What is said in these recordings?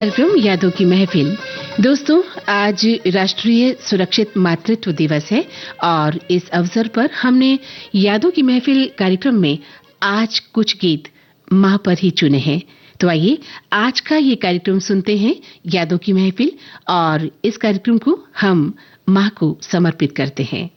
कार्यक्रम यादों की महफिल। दोस्तों, आज राष्ट्रीय सुरक्षित मातृत्व दिवस है और इस अवसर पर हमने यादों की महफिल कार्यक्रम में आज कुछ गीत माँ पर ही चुने हैं। तो आइए आज का ये कार्यक्रम सुनते हैं, यादों की महफिल, और इस कार्यक्रम को हम माँ को समर्पित करते हैं।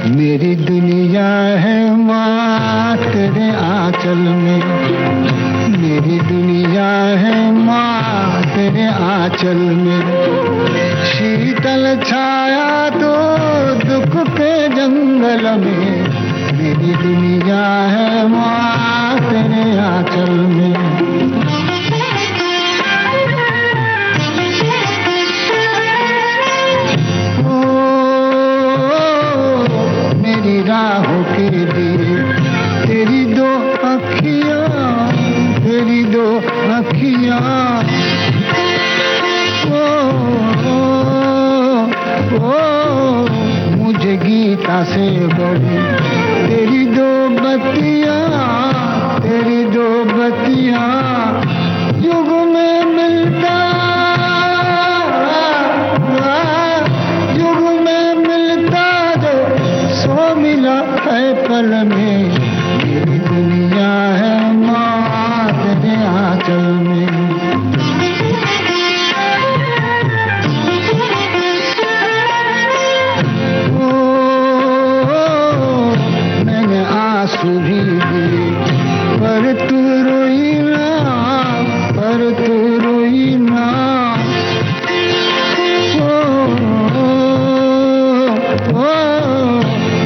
मेरी दुनिया है माँ तेरे आंचल में, मेरी दुनिया है माँ तेरे आंचल में। शीतल छाया तो दुख के जंगल में, मेरी दुनिया है माँ तेरे आंचल में। राहों के लिए तेरी दो अखियाँ, तेरी दो अखियाँ। मुझे गीता से बड़ी तेरी दो बत्तियाँ, तेरी दो बत्तियाँ। युग में मिलता, युग में मिलता जो सो मिला है पल में। मेरी दुनिया है माँ तेरे आंचल में। मैंने आंसू भी दिए पर तू रोई ना, पर तू रोई ना।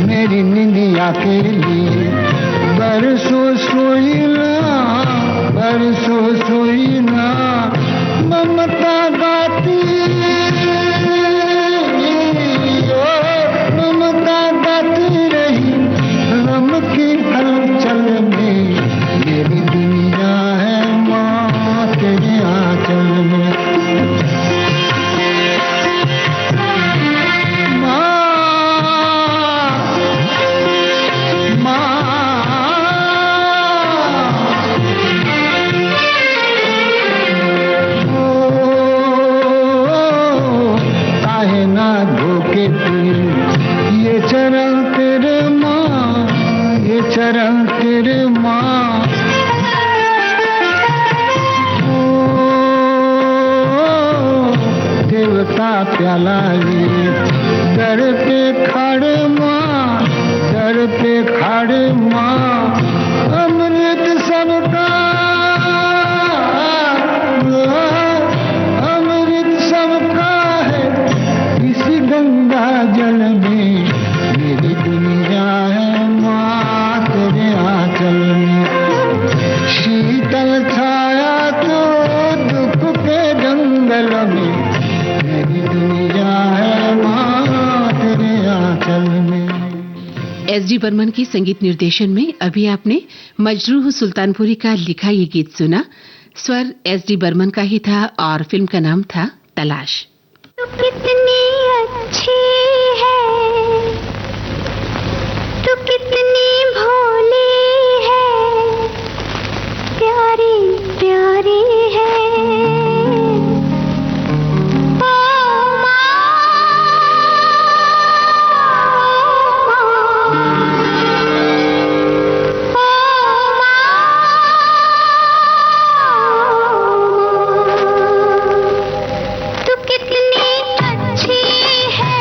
मेरी निंदिया के लिए बरसों सोई ना, बरसों सोई ना। ममता गाती, ममता गाती रही गम की हलचल में। मेरी दुनिया है माँ तेरे आंचल में। ये चरण तेरे माँ, ये चरण तेरे माँ। देवता प्याला लिए दर पे खड़े माँ, दर पे खड़े माँ। अमृत सबका, अमृत सबका है इसी गंगा जल में। मेरी दुनिया है माँ तेरे आंचल में। शीतल छाया तो दुख के जंगल में। मेरी दुनिया है माँ तेरे आंचल में। एस.डी. बर्मन की संगीत निर्देशन में अभी आपने मजरूह सुल्तानपुरी का लिखा ये गीत सुना। स्वर एस.डी. बर्मन का ही था और फिल्म का नाम था तलाश। तू कितनी अच्छी है, तू कितनी भोली है, प्यारी प्यारी है। तू कितनी अच्छी है,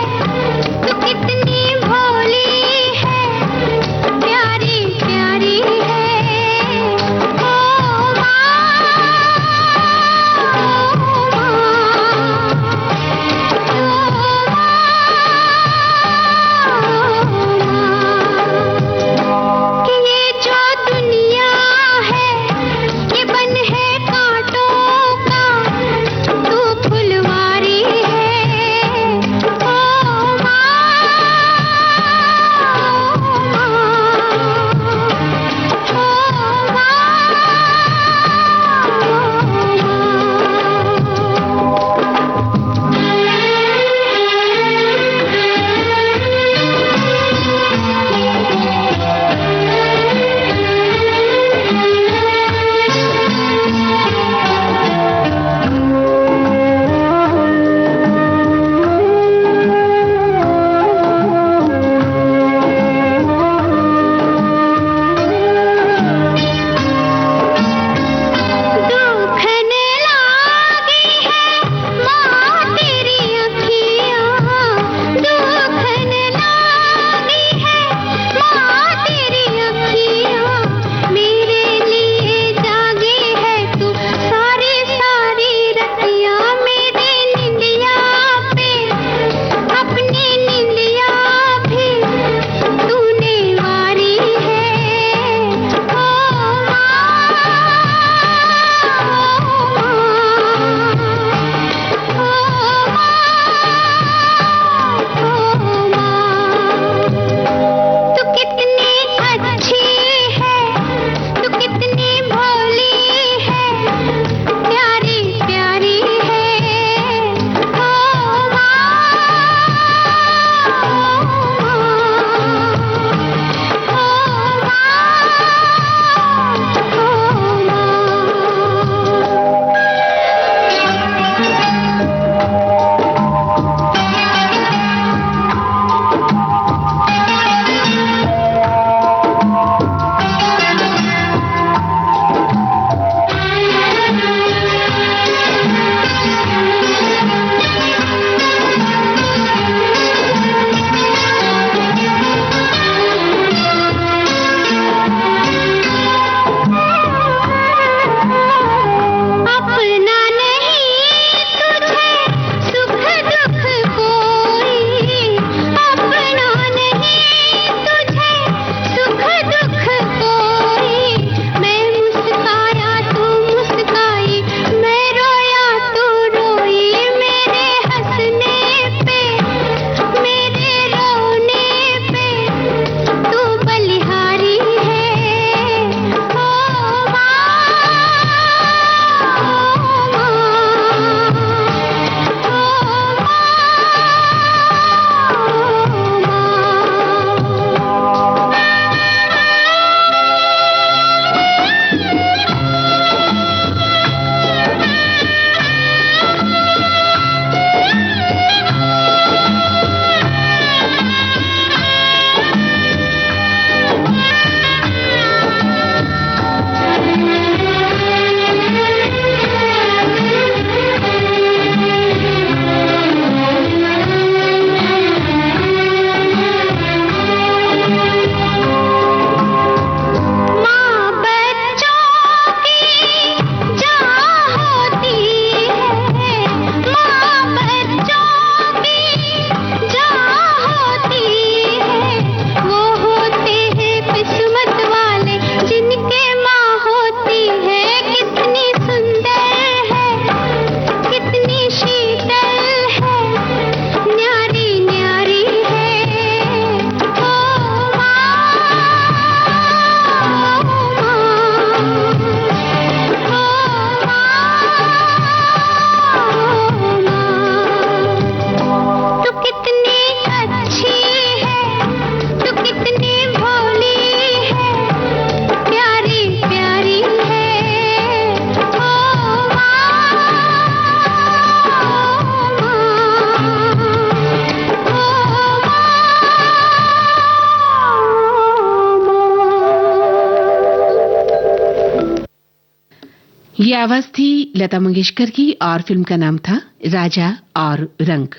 ये आवाज थी लता मंगेशकर की और फिल्म का नाम था राजा और रंग।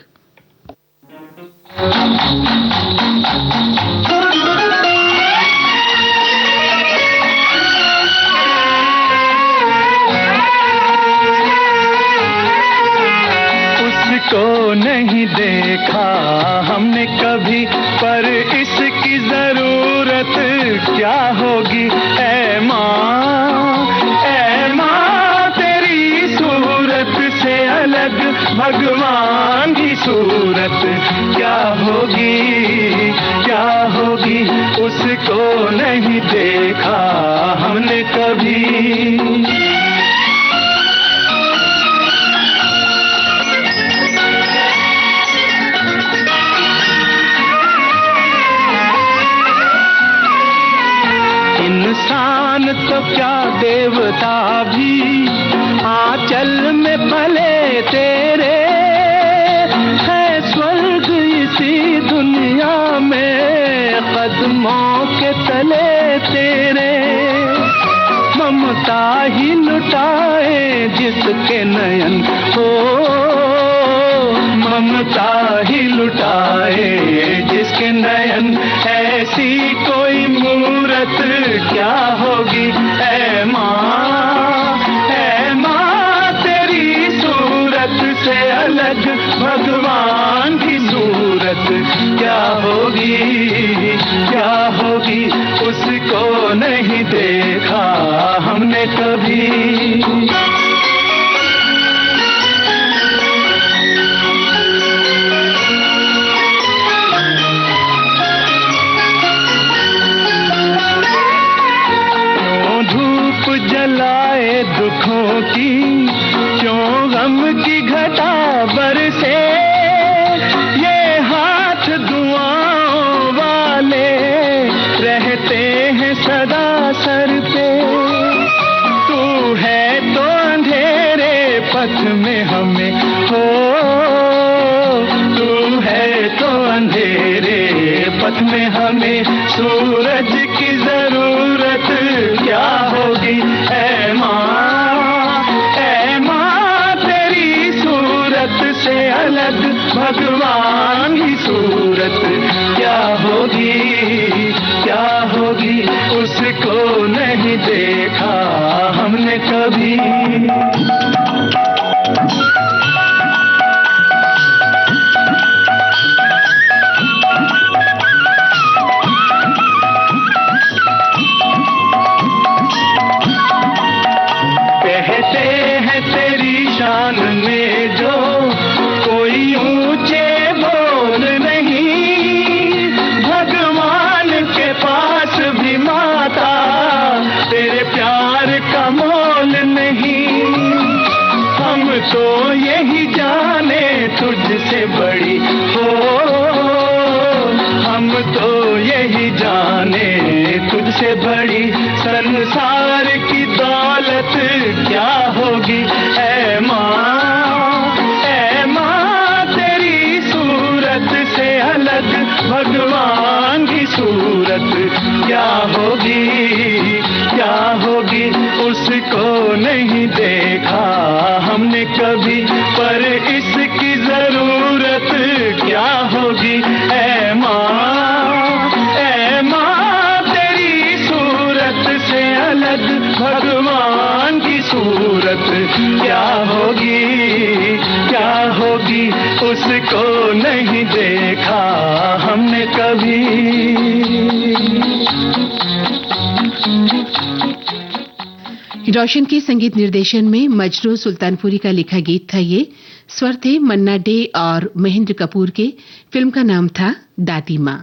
उसको नहीं देखा हमने कभी, पर इसकी जरूरत क्या होगी। ऐ माँ तेरी सूरत से अलग भगवान की सूरत क्या होगी, क्या होगी। उसको नहीं देखा हमने कभी। इंसान तो क्या देवता भी आंचल में पले तेरे, है स्वर्ग इसी दुनिया में कदमों के तले तेरे। ममता ही लुटाए जिसके नयन हो, ममता ही लुटाए जिसके नयन, ऐसी कोई मूरत क्या होगी। ऐ माँ तेरी सूरत से अलग भगवान की सूरत क्या होगी, क्या होगी। उसको नहीं देखा हमने कभी। जलाए दुखों की, क्यों गम की घटा बरसे। ये हाथ दुआओं वाले रहते हैं सदा सर पे। तू है तो अंधेरे पथ में हमें हो, तू है तो अंधेरे पथ में हमें सूरज की जरूरत क्या होगी। ऐ माँ तेरी सूरत से अलग भगवान की सूरत क्या होगी, क्या होगी। उसको नहीं देखा हमने कभी। शान में जो कोई ऊंचे बोल नहीं, भगवान के पास भी माता तेरे प्यार का मोल नहीं। हम तो यही जाने तुझसे बड़ी हो, हम तो यही जाने तुझसे बड़ी। संसार की दौलत क्या होगी। ऐ माँ तेरी सूरत से अलग भगवान की सूरत क्या होगी, क्या होगी। उसको नहीं देखा हमने कभी, पर इसकी जरूरत क्या होगी। ऐ माँ तेरी सूरत से अलग भगवान की सूरत क्या होगी, क्या होगी। उसको नहीं देखा हमने कभी। रोशन के संगीत निर्देशन में मजरू सुल्तानपुरी का लिखा गीत था ये। स्वर थे मन्ना डे और महेंद्र कपूर के। फिल्म का नाम था दादी माँ।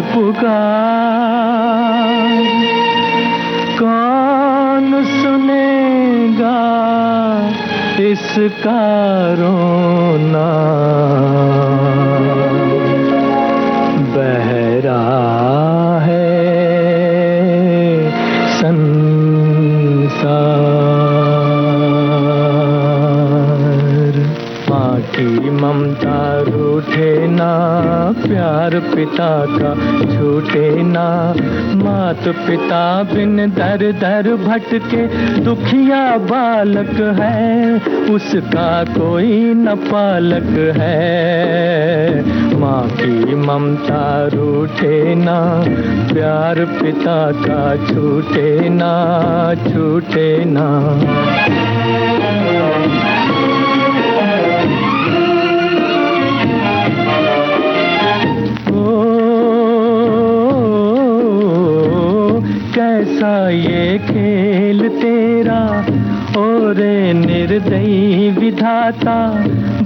पुकार उसका रोना बहरा है संसार। माँ की ममता रूठे ना, प्यार पिता का छूटे ना। मात पिता बिन दर दर भटके दुखिया बालक है, उसका कोई न पालक है। माँ की ममता रूठे ना, प्यार पिता का छूटे ना, छूटे ना। कैसा ये खेल तेरा और निर्दयी विधाता,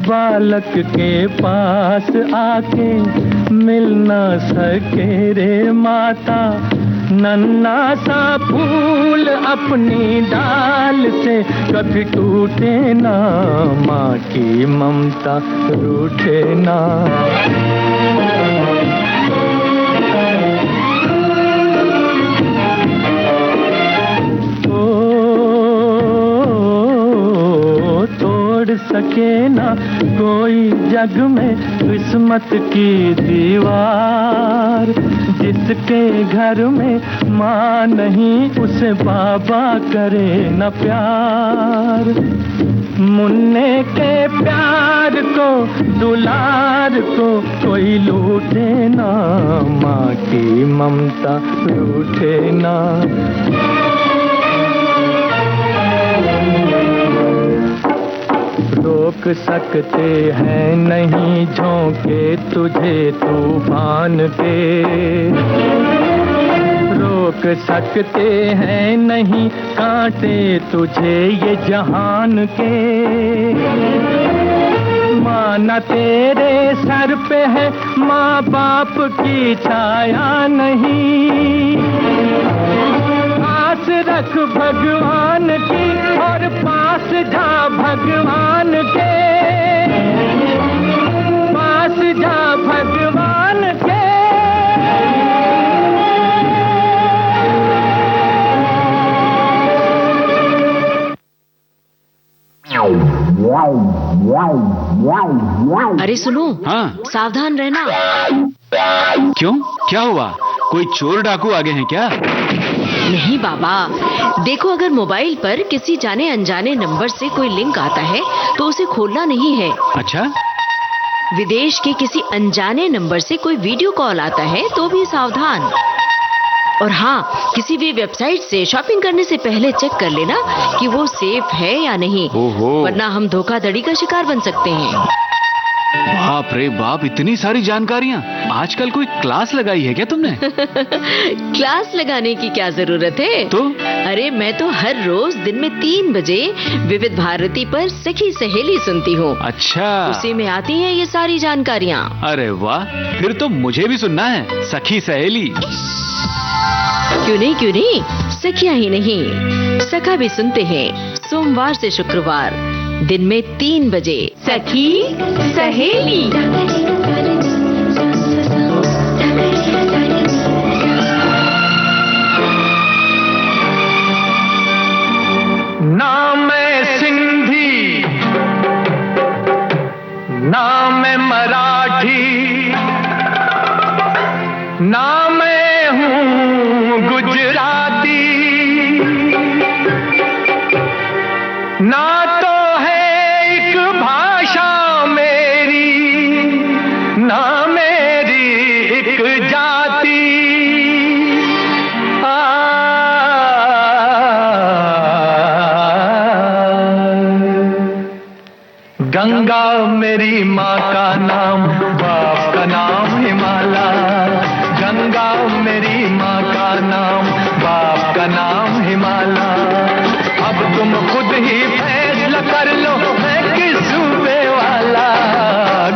बालक के पास आके मिल न सके रे माता। नन्हा सा फूल अपनी डाल से कभी टूटे ना, माँ की ममता रूठे ना। सके ना कोई जग में किस्मत की दीवार, जिसके घर में माँ नहीं उसे बाबा करे न प्यार। मुन्ने के प्यार को दुलार को कोई लूटे ना, माँ की ममता रूठे ना। रोक सकते हैं नहीं झोंके तुझे तूफान के, रोक सकते हैं नहीं कांटे तुझे ये जहान के। माँ न तेरे सर पे है, माँ बाप की छाया नहीं। पास रख भगवान की और पास जा भगवान के, पास जा भगवान के। अरे सुनो, हाँ सावधान रहना। क्यों, क्या हुआ? कोई चोर डाकू आगे हैं क्या? नहीं बाबा, देखो अगर मोबाइल पर किसी जाने अनजाने नंबर से कोई लिंक आता है तो उसे खोलना नहीं है। अच्छा, विदेश के किसी अनजाने नंबर से कोई वीडियो कॉल आता है तो भी सावधान। और हाँ, किसी भी वेबसाइट से शॉपिंग करने से पहले चेक कर लेना कि वो सेफ है या नहीं, वरना हम धोखाधड़ी का शिकार बन सकते हैं। बाप रे बाप, इतनी सारी जानकारियाँ। आजकल कोई क्लास लगाई है क्या तुमने? क्लास लगाने की क्या जरूरत है? तो अरे मैं तो हर रोज दिन में 3 बजे विविध भारती पर सखी सहेली सुनती हूँ। अच्छा, उसी में आती हैं ये सारी जानकारियाँ। अरे वाह, फिर तो मुझे भी सुनना है सखी सहेली। क्यों नहीं, सखियाँ ही नहीं, सखा भी सुनते हैं सोमवार से शुक्रवार दिन में 3 बजे। सखी सहेली। ना मैं सिंधी, ना मैं मराठी, ना मैं हूँ गुजराती, ना तो है एक भाषा मेरी, ना मेरी एक जाति। गंगा मेरी माँ का नाम, बाप का नाम हिमालय। गंगा मेरी माँ का नाम, बाप का नाम हिमालय। अब तुम खुद ही फैसला कर लो मैं किस सूबे वाला।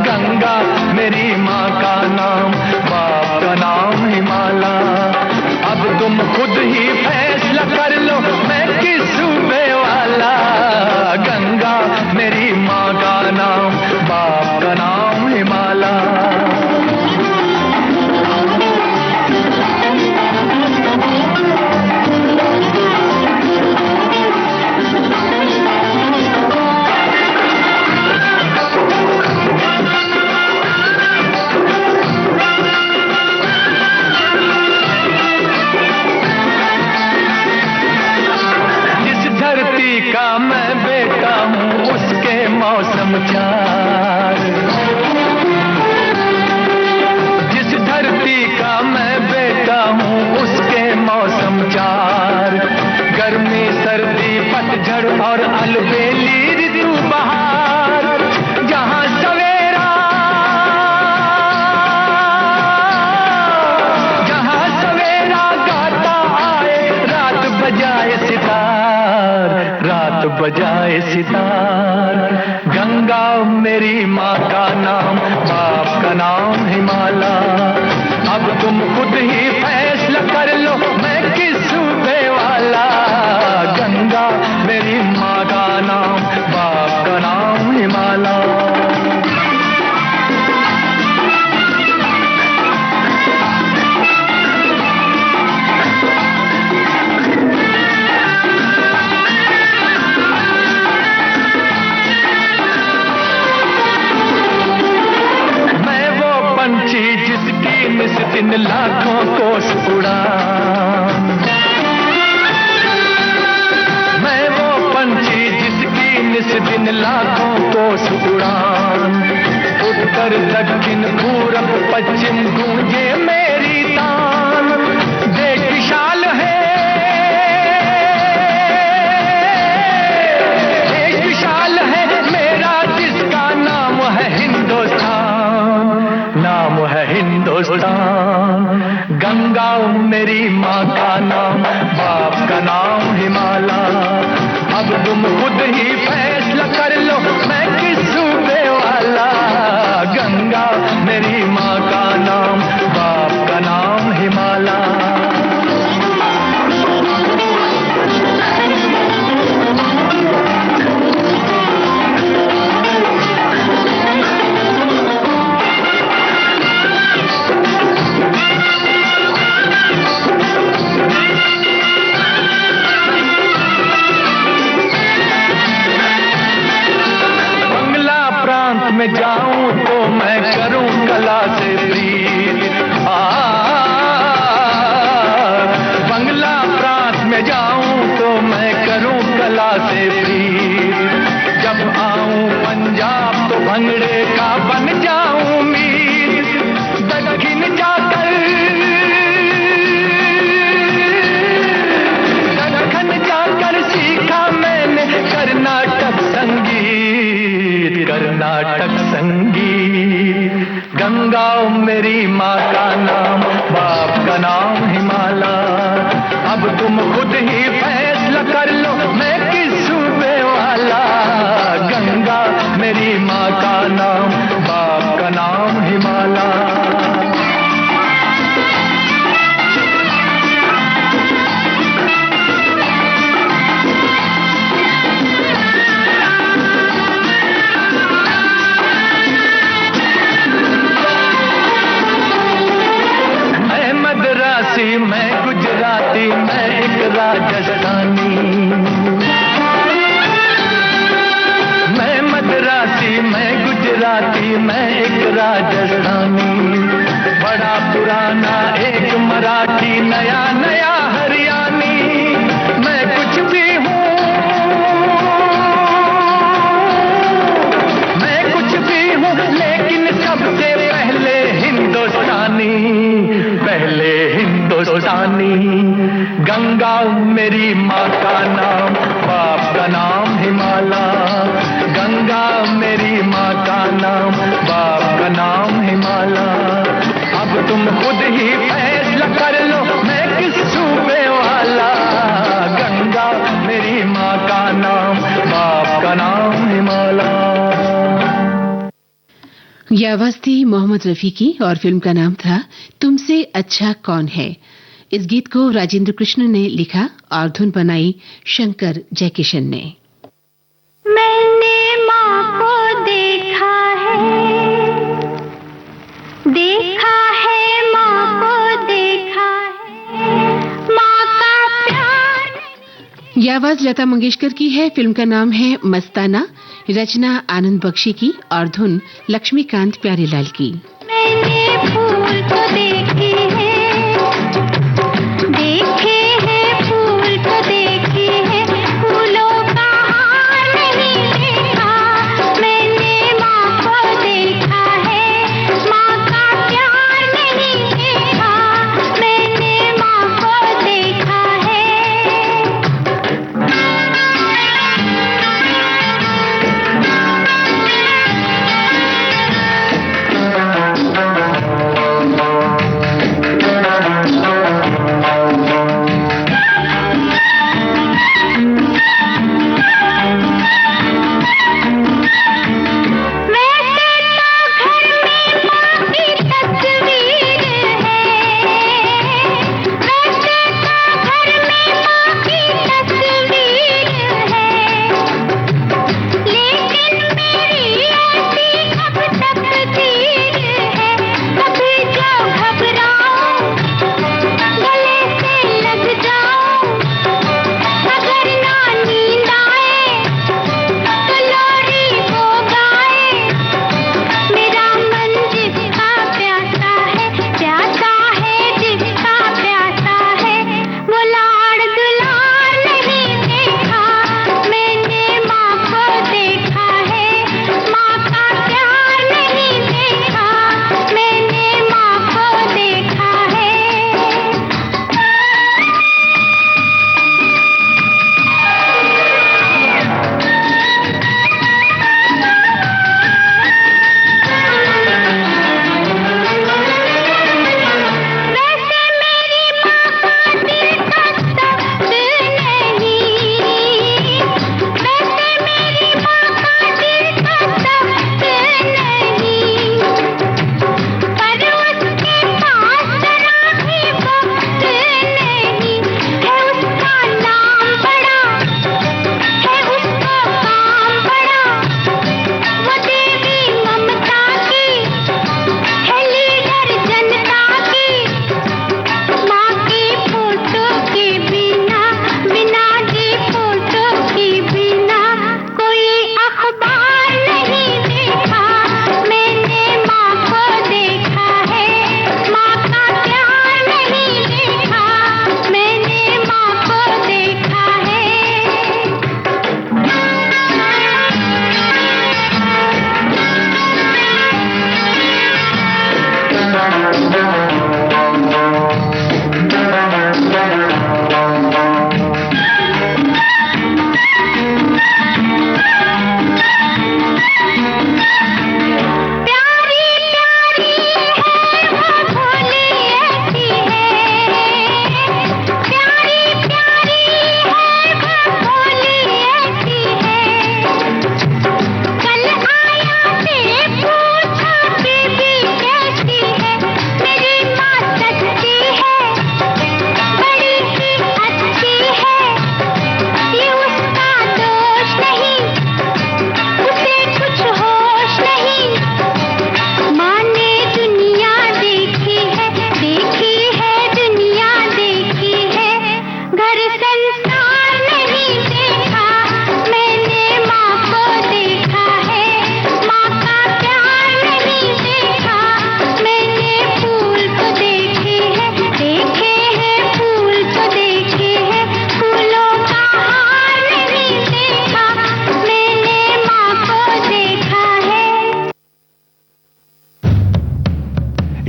गंगा मेरी माँ का नाम, बाप का नाम हिमालय। अब तुम खुद ही फैसला कर लो मैं किस सूबे वाला। गंगा मेरी बजाए सितार। गंगा मेरी माँ का नाम, बाप का नाम हिमाला। अब तुम खुद ही फैसला कर लो मैं किस सूबे वाला। गंगा मेरी माँ का नाम, बाप का नाम हिमाला। जिसकी निस दिन लाखों कोस उड़ान। मैं वो पंछी जिसकी निस दिन लाखों कोस उड़ान। उत्तर दक्षिण पूरब पश्चिम गूंजे मेरी तान। देश विशाल है, देश विशाल है मेरा जिसका नाम है हिंदुस्तान, नाम है हिंदुस्तान। गंगा मेरी माँ का नाम, बाप का नाम हिमाला। अब तुम खुद ही फैसला कर लो मैं किस सूबे वाला। गंगा मेरी माँ का नाम, बाप का नाम हिमाला। मैं जाऊं तो मैं करूं कला से प्रीत। बंगला प्रांत में जाऊं तो मैं करूं कला से प्रीत। जब आऊं पंजाब तो भंगड़े का बन जाऊं मीर। दक्षिण जाकर दक्षिण जाकर सीखा मैंने कर्नाटक संगीत, कर्नाटक संगीत। गंगा मेरी माँ का नाम, बाप का नाम हिमाला। अब तुम खुद ही फैसला कर लो मैं किस सूबे वाला। गंगा मेरी माँ का नाम, बाप का नाम हिमाला। मैं गुजराती, मैं एक राजस्थानी। मैं मद्रासी, मैं गुजराती, मैं एक राजस्थानी। बड़ा पुराना एक मराठी, नया नया हरियाणी। मैं कुछ भी हूँ, मैं कुछ भी हूँ, लेकिन सबसे पहले हिंदुस्तानी, पहले हिंदुस्तानी। गंगा मेरी माँ का नाम, बाप का नाम हिमाला। गंगा मेरी माँ का नाम, बाप का नाम हिमाला। अब तुम खुद ही फैसला कर लो मैं किस सूबे वाला। गंगा मेरी माँ का नाम, बाप का नाम हिमाला। ये आवाज थी मोहम्मद रफी की और फिल्म का नाम था तुमसे अच्छा कौन है। इस गीत को राजेंद्र कृष्ण ने लिखा और धुन बनाई शंकर जयकिशन ने। मैंने माँ को देखा है माँ को देखा है, माँ का प्यार। ये आवाज लता मंगेशकर की है। फिल्म का नाम है मस्ताना, रचना आनंद बख्शी की और धुन लक्ष्मीकांत प्यारेलाल की। मैंने फूल तो देखे हैं फूल तो देखे हैं, फूलों का हार नहीं देखा। मैंने माँ को देखा है, माँ का प्यार नहीं देखा। मैंने माँ को देखा है।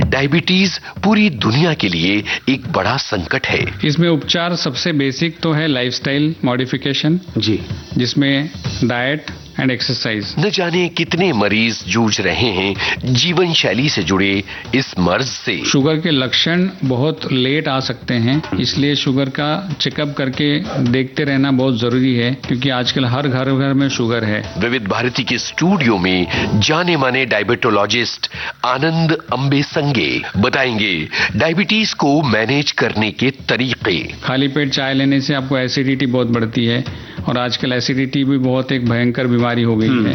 डायबिटीज पूरी दुनिया के लिए एक बड़ा संकट है। इसमें उपचार सबसे बेसिक तो है लाइफस्टाइल मॉडिफिकेशन जी, जिसमें डाइट एंड एक्सरसाइज। न जाने कितने मरीज जूझ रहे हैं जीवन शैली से जुड़े इस मर्ज से। शुगर के लक्षण बहुत लेट आ सकते हैं, इसलिए शुगर का चेकअप करके देखते रहना बहुत जरूरी है, क्योंकि आजकल हर घर घर में शुगर है। विविध भारती के स्टूडियो में जाने माने डायबिटोलॉजिस्ट आनंद अंबे संगे बताएंगे डायबिटीज को मैनेज करने के तरीके। खाली पेट चाय लेने से आपको एसिडिटी बहुत बढ़ती है, और आजकल एसिडिटी भी बहुत एक भयंकर बीमारी हो गई है।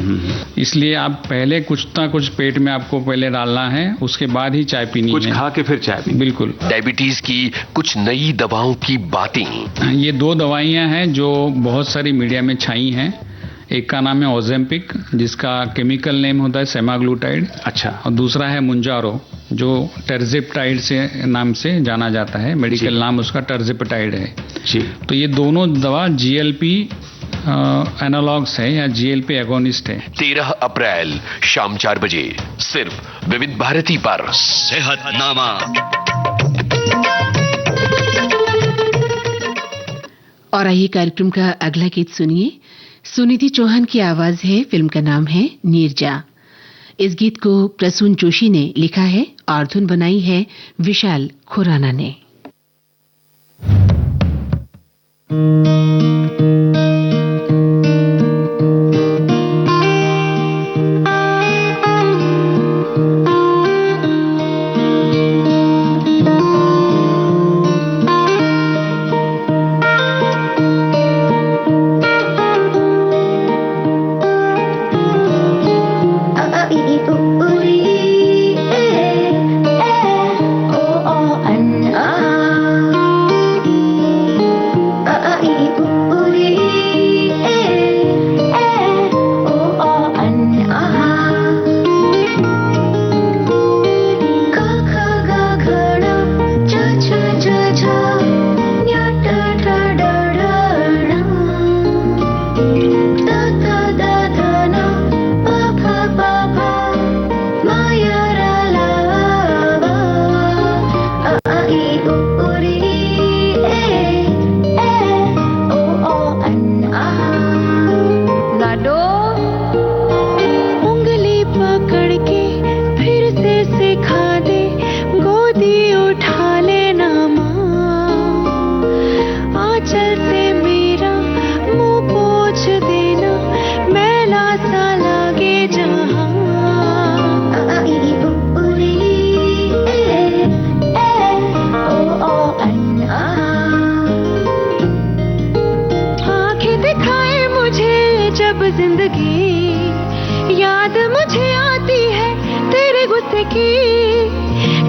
इसलिए आप पहले कुछ ना कुछ पेट में आपको पहले डालना है, उसके बाद ही चाय पीनी है। कुछ खा के फिर चाय पीनी। बिल्कुल। डायबिटीज की कुछ नई दवाओं की बातें। ये 2 दवाइयां हैं जो बहुत सारी मीडिया में छाई हैं। एक का नाम है ओजेम्पिक, जिसका केमिकल नेम होता है सेमाग्लूटाइड। अच्छा। और दूसरा है मुंजारो, जो टर्जेप्टाइड से नाम से जाना जाता है। मेडिकल नाम उसका टर्जेप्टाइड है जी। तो ये दोनों दवा जीएलपी एनालॉग्स है या जीएलपी एगोनिस्ट है। 13 अप्रैल शाम 4 बजे सिर्फ विविध भारती पर सेहतनामा। और आइए कार्यक्रम का अगला गीत सुनिए। सुनिधि चौहान की आवाज है, फिल्म का नाम है नीरजा। इस गीत को प्रसून जोशी ने लिखा है और धुन बनाई है विशाल खुराना ने।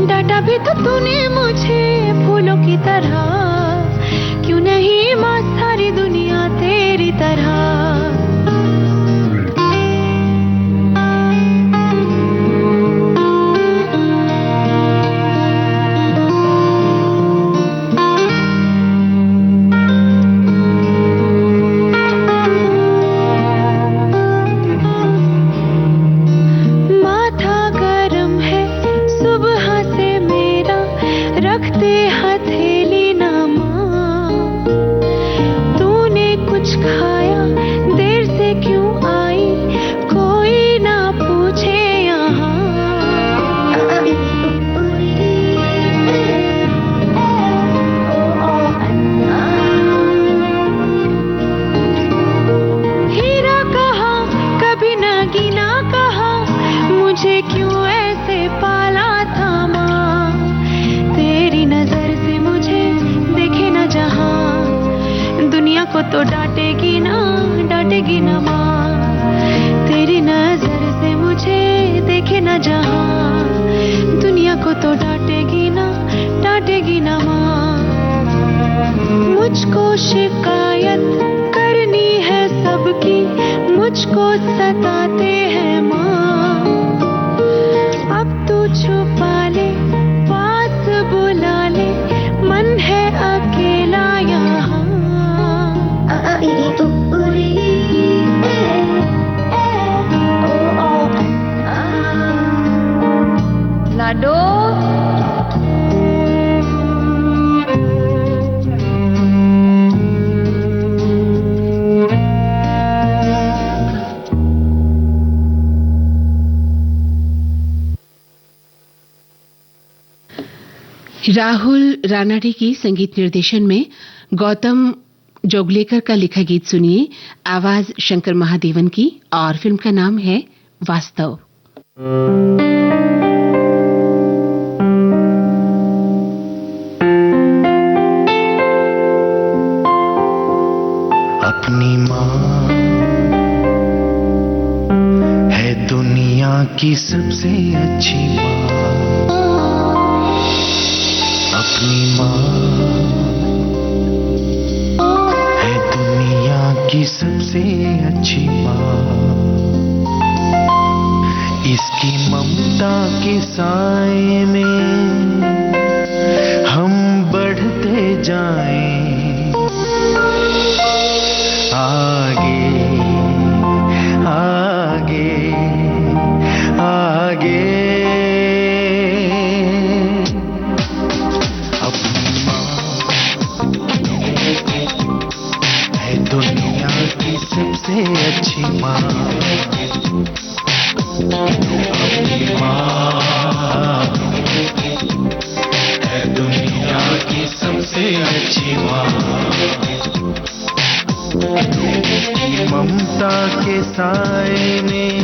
डाटा भी तो तूने मुझे फूलों की तरह, क्यों नहीं माँ सारी दुनिया तेरी तरह। माथा गरम है सुबह से शिकायत करनी है सबकी, मुझको सताते हैं माँ। अब तू छुपा ले, पास बुला ले, मन है अकेला यहाँ। लाडो राहुल रानाडे की संगीत निर्देशन में गौतम जोगलेकर का लिखा गीत सुनिए। आवाज शंकर महादेवन की और फिल्म का नाम है वास्तव। अपनी माँ है दुनिया की सबसे अच्छी माँ। अपनी माँ है दुनिया की सबसे अच्छी माँ। इसकी ममता के साए में हम बढ़ते जाएं आगे आगे आगे। अपनी माँ है दुनिया की सबसे अच्छी माँ। अपनी माँ है दुनिया की सबसे अच्छी माँ। ममता के साए में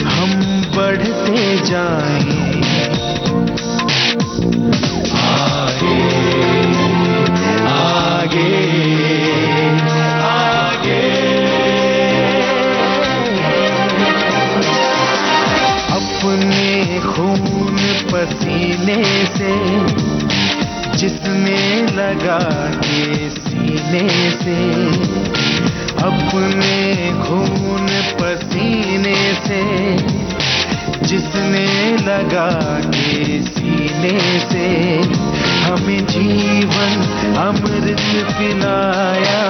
हम बढ़ते जाएं आगे आगे आगे। अपने खून पसीने से जिसने लगा के सीने से, अपने खून पसीने से जिसने लगा के सीने से, हमें जीवन अमृत पिलाया,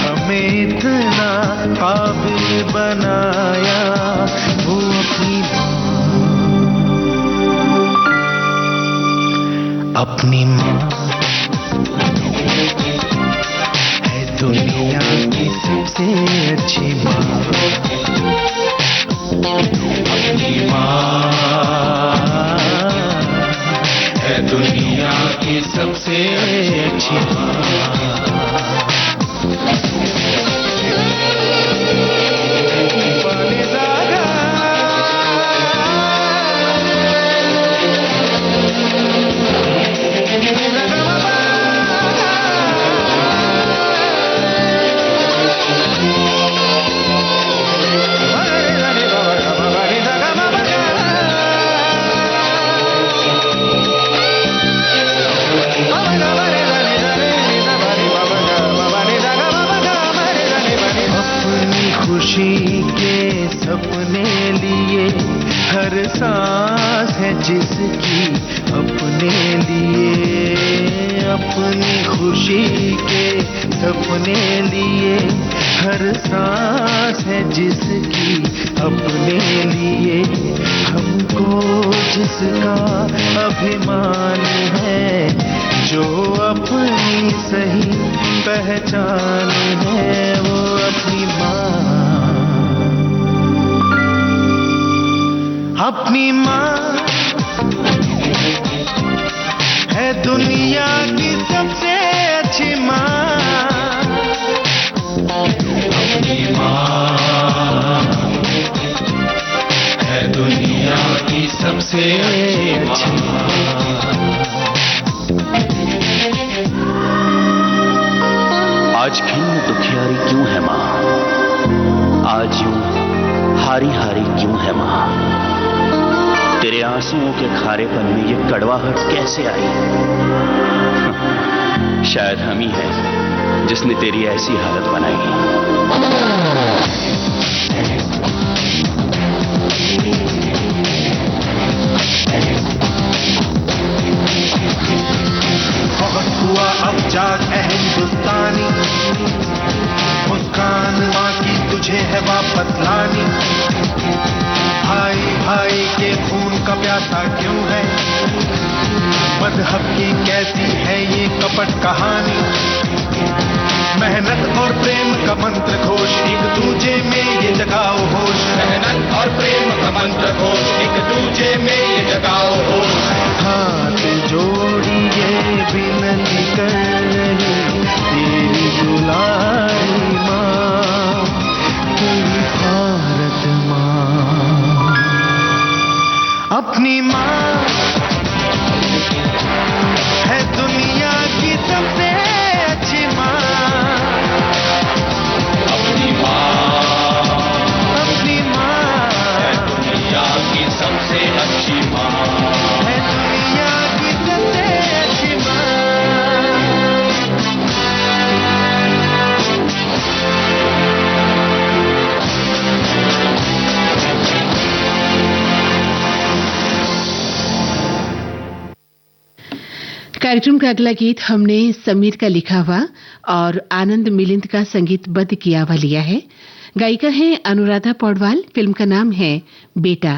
हमें इतना काबिल बनाया वो अपनी अपनी माँ है दुनिया की सबसे अच्छी माँ। अपनी माँ है दुनिया की सबसे अच्छी माँ। खुशी के सपने लिए हर सांस है जिसकी अपने लिए। अपनी खुशी के सपने लिए हर सांस है जिसकी अपने लिए। हमको जिसका अभिमान है, जो अपनी सही पहचान है वो अपनी माँ। अपनी माँ है दुनिया की सबसे अच्छी माँ। अपनी माँ है दुनिया की सबसे अच्छी माँ। आज खिन्न दुखियारी क्यों है माँ, आज यूं हारी हारी क्यों है माँ। तेरे आंसुओं के खारेपन में ये कड़वाहट कैसे आई। शायद हम ही हैं जिसने तेरी ऐसी हालत बनाई। बहुत हुआ अब जाग ए हिंदुस्तानी, मुस्कान माँ की तुझे है वापस लानी। भाई भाई के खून का प्यासा क्यों है, मजहब की कैसी है ये कपट कहानी। मेहनत और प्रेम का मंत्र घोष एक दूजे में ये जगाओ होश। मेहनत और प्रेम का मंत्र घोष एक दूजे में ये जगाओ होश। हाथ जोड़िए विनती कर रही तेरी दुलारी माँ, तेरी भारत माँ। अपनी माँ है दुनिया की सबसे अच्छी माँ। अपनी माँ है दुनिया की सबसे अच्छी माँ, है दुनिया की सबसे अच्छी माँ। कार्यक्रम का अगला गीत हमने समीर का लिखा हुआ और आनंद मिलिंद का संगीतबद्ध किया हुआ लिया है। गायिका है अनुराधा पौडवाल। फिल्म का नाम है बेटा।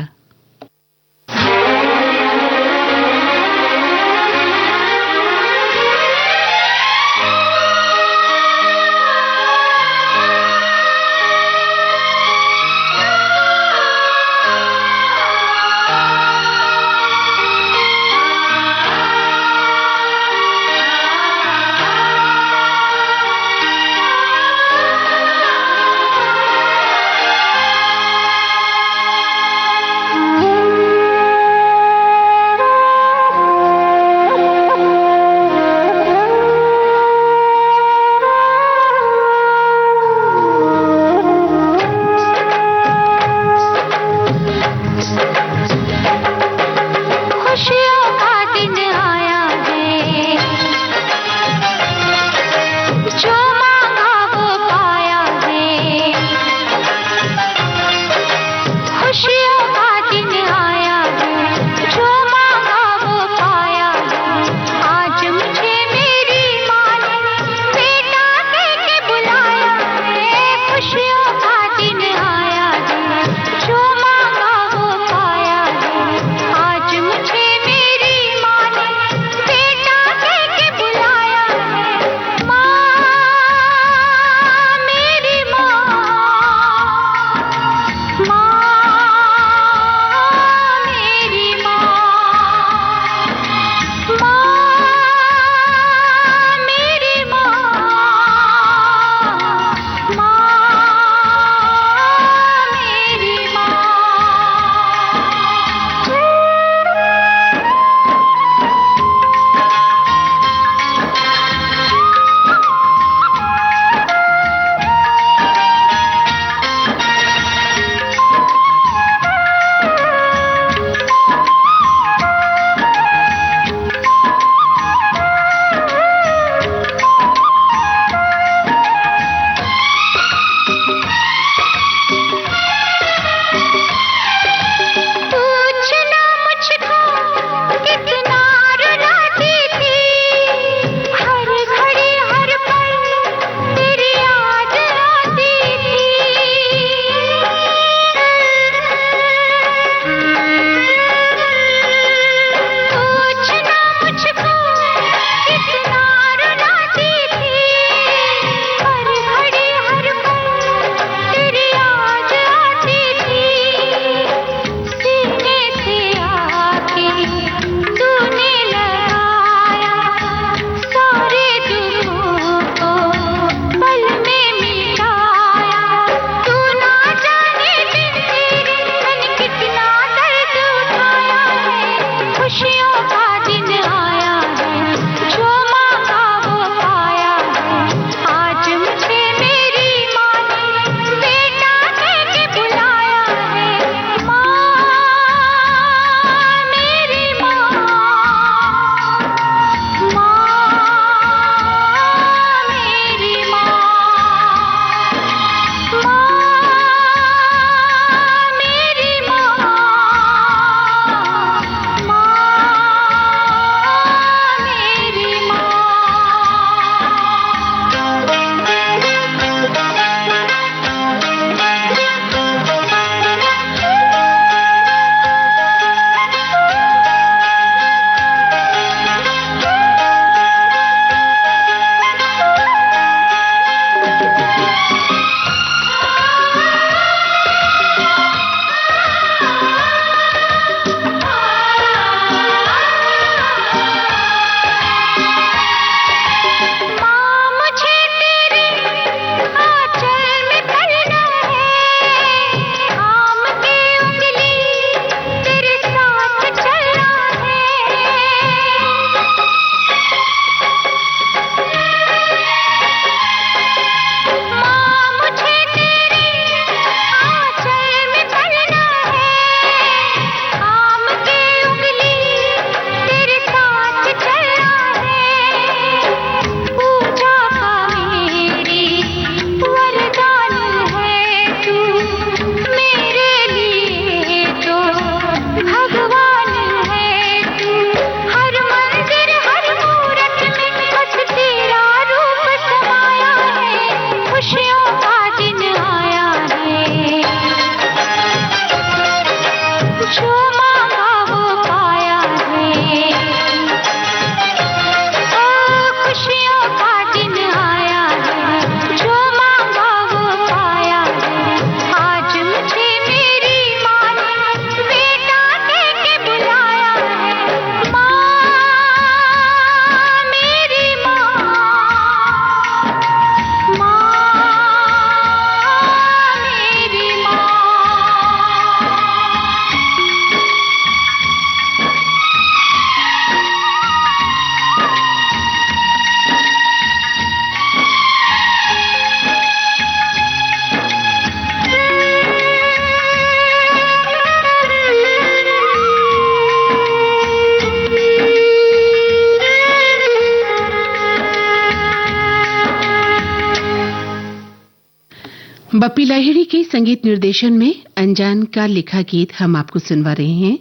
बप्पी लाहिड़ी के संगीत निर्देशन में अनजान का लिखा गीत हम आपको सुनवा रहे हैं।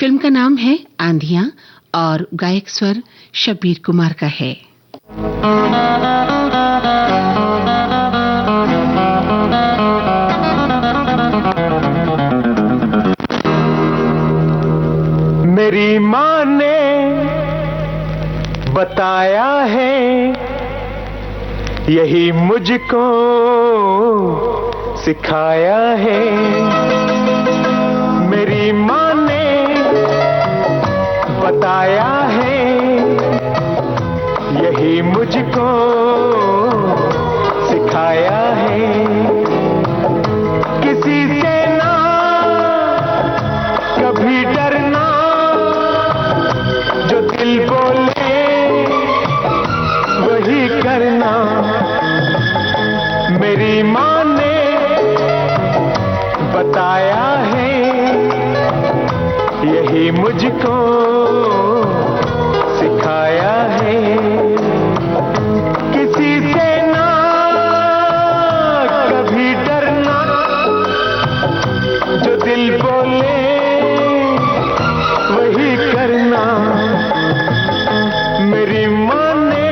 फिल्म का नाम है आंधियां और गायक स्वर शब्बीर कुमार का है। मेरी माँ ने बताया है, यही मुझको सिखाया है। मेरी माँ ने बताया है, यही मुझको सिखाया है। किसी से ना कभी डरना, जो दिल बोले वही करना। मेरी माँ ने बताया है, यही मुझको सिखाया है। किसी से ना कभी डरना, जो दिल बोले वही करना। मेरी माँ ने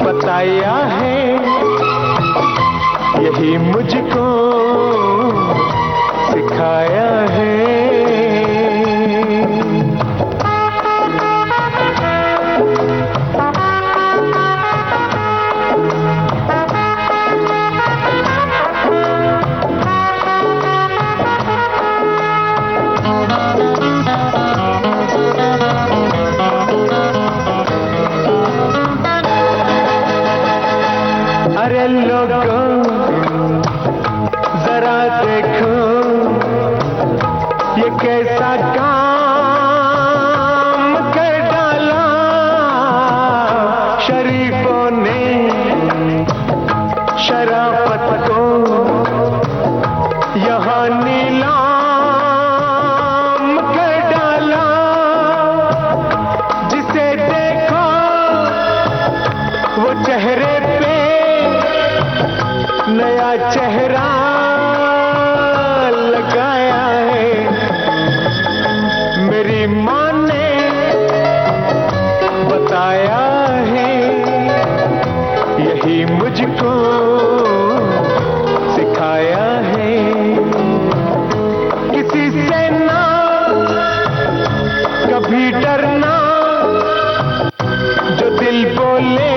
बताया है, यही मुझको सिखाया है। अरे लोगों जरा देखो, ये कैसा काम कर डाला। शरीफों ने शराफत को यहाँ नीलाम कर डाला। जिसे देखो वो चेहरे पे नया चेहरा लगाया है। मेरी माँ ने बताया है, यही मुझको सिखाया है। किसी से ना कभी डरना, जो दिल बोले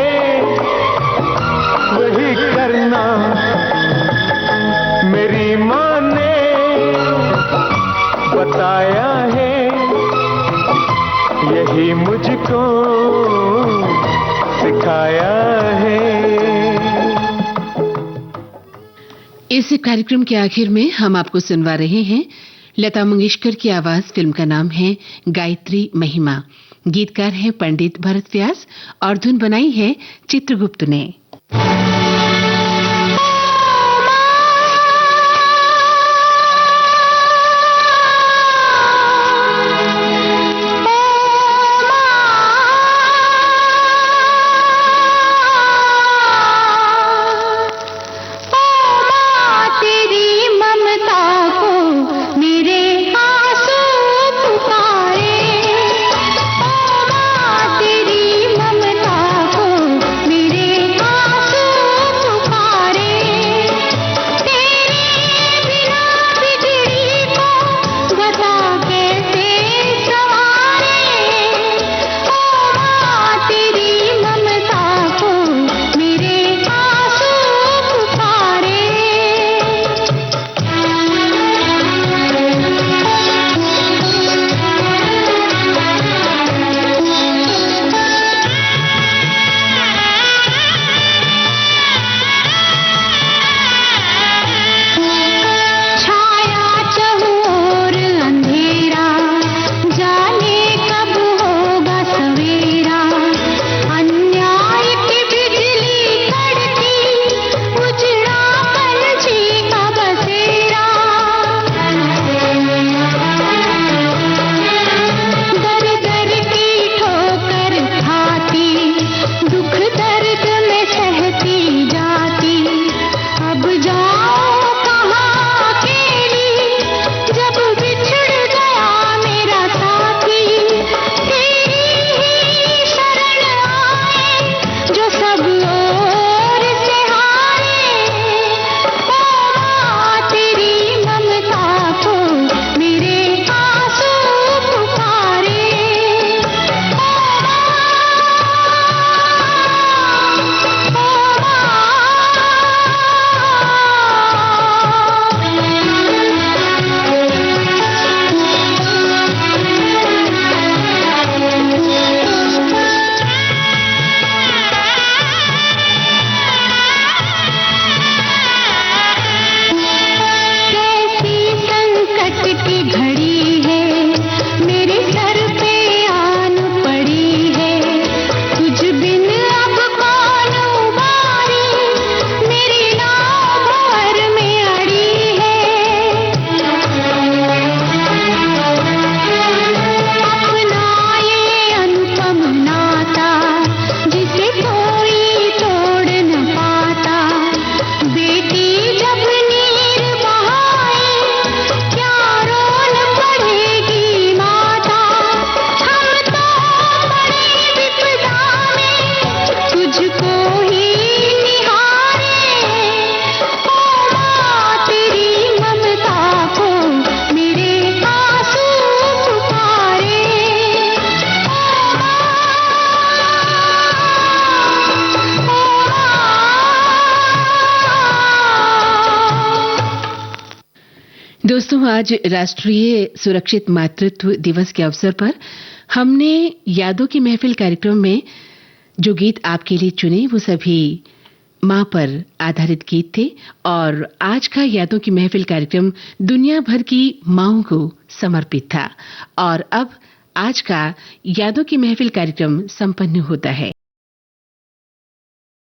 वही करना। मेरी माँ ने बताया है, यही मुझको सिखाया है। इस कार्यक्रम के आखिर में हम आपको सुनवा रहे हैं लता मंगेशकर की आवाज। फिल्म का नाम है गायत्री महिमा। गीतकार हैं पंडित भरत व्यास और धुन बनाई है चित्रगुप्त ने। तेरी ममता को मेरे आंसू आज राष्ट्रीय सुरक्षित मातृत्व दिवस के अवसर पर हमने यादों की महफिल कार्यक्रम में जो गीत आपके लिए चुने वो सभी माँ पर आधारित गीत थे और आज का यादों की महफिल कार्यक्रम दुनिया भर की माँओं को समर्पित था। और अब आज का यादों की महफिल कार्यक्रम संपन्न होता है।